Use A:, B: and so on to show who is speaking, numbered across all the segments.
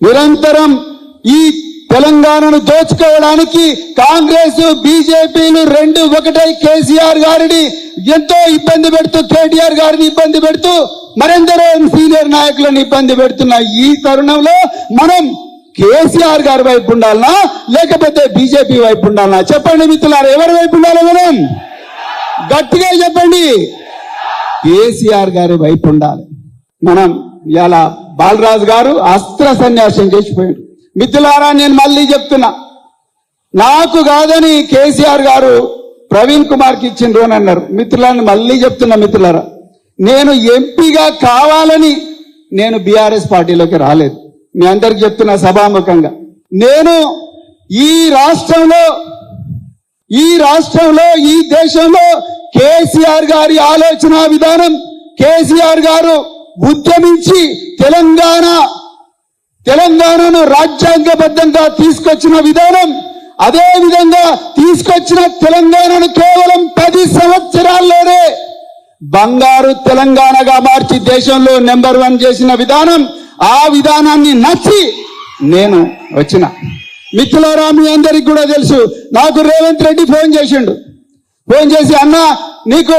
A: నిరంతరం ఈ తెలంగాణను దోచుకోవడానికి కాంగ్రెస్ బీజేపీలు రెండు ఒకటై కేసీఆర్ గారిని ఎంతో ఇబ్బంది పెడుతూ కేటీఆర్ గారిని ఇబ్బంది పెడుతూ మరెందరో సీనియర్ నాయకులను ఇబ్బంది పెడుతున్న ఈ తరుణంలో మనం కేసీఆర్ గారి వైపు ఉండాలనా లేకపోతే బీజేపీ వైపు ఉండాలనా? చెప్పండి మిత్రులారా, ఎవరి వైపు ఉండాలి? మనం గట్టిగా చెప్పండి, కేసీఆర్ గారి వైపు ఉండాలి. మనం ఇలా బాలరాజు గారు అస్త్ర సన్యాసం చేసిపోయాడు. మిత్రులారా, నేను మళ్ళీ చెప్తున్నా, నాకు కాదని కేసీఆర్ గారు ప్రవీణ్ కుమార్కి ఇచ్చిండ్రు అని అన్నారు. మిత్రులారా, మళ్ళీ చెప్తున్నా మిత్రులారా, నేను ఎంపీగా కావాలని నేను బీఆర్ఎస్ పార్టీలోకి రాలేదు. మీ అందరికి చెప్తున్నా సభాముఖంగా, నేను ఈ రాష్ట్రంలో ఈ దేశంలో కేసీఆర్ గారి ఆలోచన విధానం, కేసీఆర్ గారు ఉద్యమించి తెలంగాణను రాజ్యాంగబద్ధంగా తీసుకొచ్చిన విధానం, అదే విధంగా తీసుకొచ్చిన తెలంగాణను కేవలం 10 సంవత్సరాల్లోనే బంగారు తెలంగాణగా మార్చి దేశంలో నెంబర్ 1 చేసిన విధానం, ఆ విధానాన్ని నచ్చి నేను వచ్చిన. మిత్రులారా, మీ అందరికి కూడా తెలుసు, నాకు రేవంత్ రెడ్డి ఫోన్ చేసి అన్న నీకు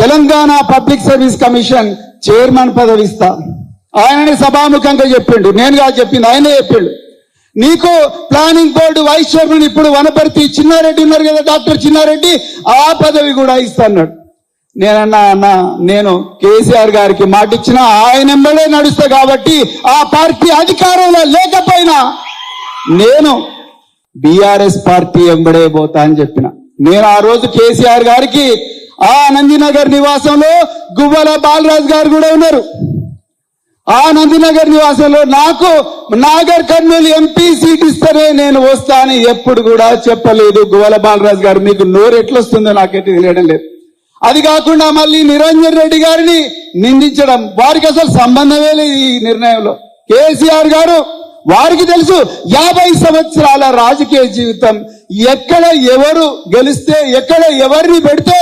A: Telangana public service commission chairman పదవి ఇస్తా. ఆయనని సభాముఖంగా చెప్పిండు, నేనుగా చెప్పింది, ఆయనే చెప్పిండు. నీకు ప్లానింగ్ బోర్డు వైస్ చైర్మన్ ఇప్పుడు వనపర్తి చిన్నారెడ్డి ఉన్నారు కదా, డాక్టర్ చిన్నారెడ్డి, ఆ పదవి కూడా ఇస్తా అన్నాడు. నేనన్నా అన్న, నేను కేసీఆర్ గారికి మాట ఇచ్చిన ఆయన ఎంబడే నడుస్తా కాబట్టి ఆ పార్టీ అధికారంలో లేకపోయినా నేను బీఆర్ఎస్ పార్టీ ఎంబడే పోతా అని చెప్పిన. నేను ఆ రోజు కేసీఆర్ గారికి ఆ నందినగర్ నివాసంలో గువ్వల బాలరాజు గారు కూడా ఉన్నారు. ఆ నందినగర్ నివాసంలో నాకు నాగర్ కర్నూలు ఎంపీ సీట్ ఇస్తేనే నేను వస్తా అని ఎప్పుడు కూడా చెప్పలేదు గువ్వల బాలరాజు గారు. మీకు నోరు ఎట్లొస్తుందో నాకైతే తెలియడం లేదు. అది కాకుండా మళ్ళీ నిరంజన్ రెడ్డి గారిని నిందించడం, వారికి అసలు సంబంధమే లేదు ఈ నిర్ణయంలో. కేసీఆర్ గారు, వారికి తెలుసు 50 సంవత్సరాల రాజకీయ జీవితం, ఎక్కడ ఎవరు గెలిస్తే, ఎక్కడ ఎవరిని పెడితే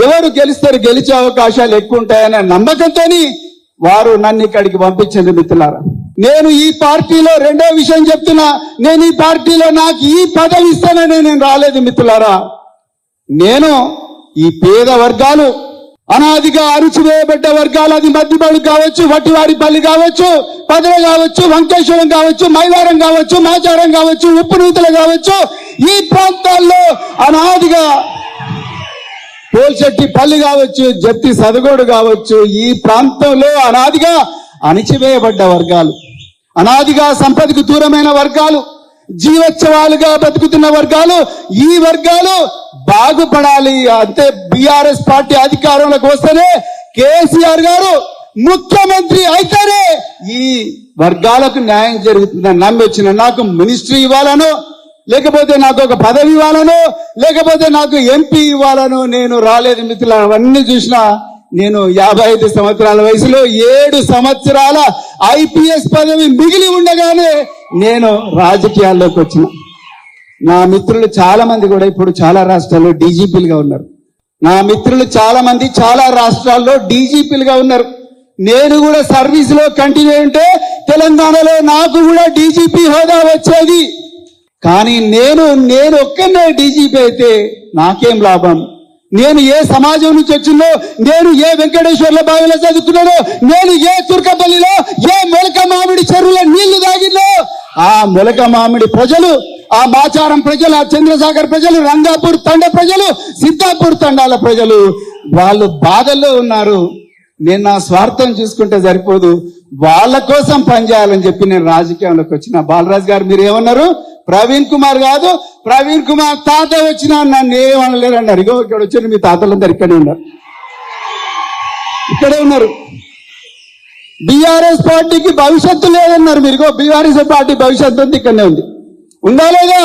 A: ఎవరు గెలిస్తారు, గెలిచే అవకాశాలు ఎక్కువ ఉంటాయనే నమ్మకంతో వారు నన్ను ఇక్కడికి పంపించింది. మిత్రులారా, నేను ఈ పార్టీలో రెండో విషయం చెప్తున్నా, నేను ఈ పార్టీలో నాకు ఈ పదవి ఇస్తానని నేను రాలేదు మిత్రులారా. నేను ఈ పేద వర్గాలు, అనాదిగా అరుచివేయబడ్డ వర్గాలు, అది మధ్యబడు కావచ్చు, వట్టివారిపల్లి కావచ్చు, పదవ కావచ్చు, వంకేశ్వరం కావచ్చు, మైలారం కావచ్చు, మాచారం కావచ్చు, ఉప్పునూతలు కావచ్చు, ఈ ప్రాంతాల్లో అనాదిగా పోల్చెట్టిపల్లి కావచ్చు, జత్తి సదగోడు కావచ్చు, ఈ ప్రాంతంలో అనాదిగా అణిచివేయబడ్డ వర్గాలు, అనాదిగా సంపదకు దూరమైన వర్గాలు, జీవోత్సవాలుగా బతుకుతున్న వర్గాలు, ఈ వర్గాలు బాగుపడాలి. అంతే, బీఆర్ఎస్ పార్టీ అధికారంలోకి వస్తేనే, కేసీఆర్ గారు ముఖ్యమంత్రి అయితేనే ఈ వర్గాలకు న్యాయం జరుగుతుందని నమ్మి వచ్చిన. నాకు మినిస్ట్రీ ఇవ్వాలనో, లేకపోతే నాకు ఒక పదవి ఇవ్వాలనో, లేకపోతే నాకు ఎంపీ ఇవ్వాలనో నేను రాలేదు మిత్రులు. అవన్నీ చూసినా నేను 55 సంవత్సరాల వయసులో 7 సంవత్సరాల ఐపీఎస్ పదవి మిగిలి ఉండగానే నేను రాజకీయాల్లోకి వచ్చిన. నా మిత్రులు చాలా మంది కూడా ఇప్పుడు చాలా రాష్ట్రాల్లో డీజీపీలుగా ఉన్నారు. నా మిత్రులు చాలా మంది చాలా రాష్ట్రాల్లో డీజీపీలుగా ఉన్నారు. నేను కూడా సర్వీస్ లో కంటిన్యూ ఉంటే తెలంగాణలో నాకు కూడా డీజీపీ హోదా వచ్చేది. కానీ నేను ఒక్కనే డీజీపీ అయితే నాకేం లాభం? నేను ఏ సమాజం నుంచి వచ్చిందో, నేను ఏ వెంకటేశ్వర్ల బావిలో చదువుకున్నానో, నేను ఏ తుర్కపల్లిలో ఏ మొలక మామిడి చెరువులో నీళ్లు తాగినో, ఆ మొలక మామిడి ప్రజలు, ఆ మాచారం ప్రజలు, ఆ చంద్రసాగర్ ప్రజలు, రంగాపూర్ తండ ప్రజలు, సిద్ధాపూర్ తండాల ప్రజలు, వాళ్ళు బాధల్లో ఉన్నారు. నేను నా స్వార్థం చూసుకుంటే సరిపోదు, వాళ్ళ కోసం పనిచేయాలని చెప్పి నేను రాజకీయంలోకి వచ్చిన. బాలరాజు గారు మీరు ఏమన్నారు? ప్రవీణ్ కుమార్ కాదు, ప్రవీణ్ కుమార్ తాత వచ్చినా నన్ను ఏమనలేరు అన్నారు. ఇగో ఇక్కడ వచ్చారు మీ తాతలందరూ ఇక్కడే ఉన్నారు. బీఆర్ఎస్ పార్టీకి భవిష్యత్తు లేదన్నారు మీరు. బీఆర్ఎస్ పార్టీ భవిష్యత్తు ఇక్కడనే ఉంది, ఉందా లేదా?